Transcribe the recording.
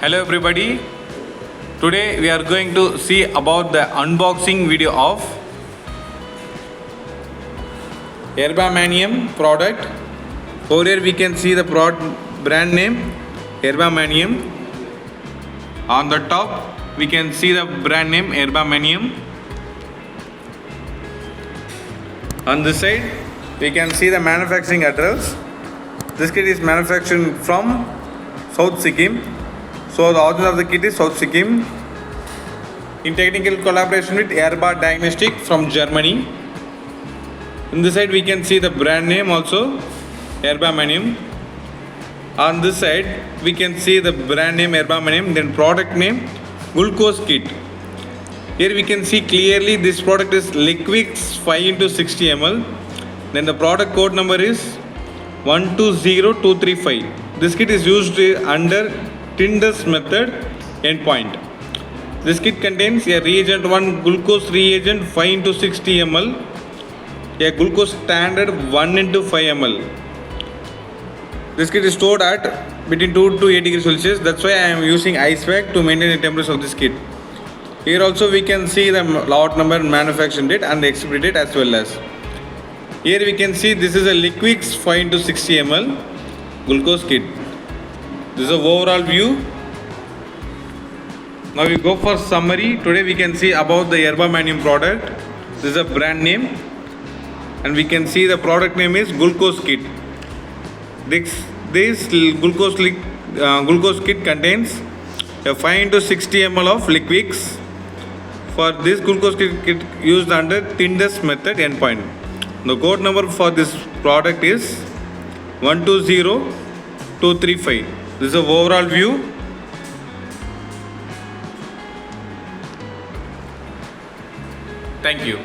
Hello everybody. Today we are going to see about the unboxing video of Erba Mannheim product. Over here we can see the brand name Erba Mannheim. On the top we can see the brand name Erba Mannheim. On this side we can see the manufacturing address. This kit is manufactured from South Sikkim. So the origin of the kit is South Sikkim in technical collaboration with Erba Diagnostics from Germany. In this side we can see the brand name also Erba Mannheim. On this side we can see the brand name Erba Mannheim, then product name glucose kit. Here we can see clearly this product is LIQUIXX 5x60 ml. Then the product code number is 120235. This kit is used under Tyndall's method endpoint. This kit contains a reagent 1 glucose reagent 5x60 ml, a glucose standard 1x5 ml. This kit is stored at between 2 to 8 degrees Celsius. That's why I am using ice pack to maintain the temperature of this kit. Here also we can see the lot number, manufacturing date and the expiry date as well as. Here we can see this is a LIQUIXX 5x60 ml glucose kit. This is an overall view. Now we go for summary. Today we can see about the Erba Mannheim product. This is a brand name and we can see the product name is glucose kit. This glucose kit contains a 5x60 ml of LIQUIXX. For this glucose kit used under Tyndall's method endpoint. The code number for this product is 120235. This is an overall view. Thank you.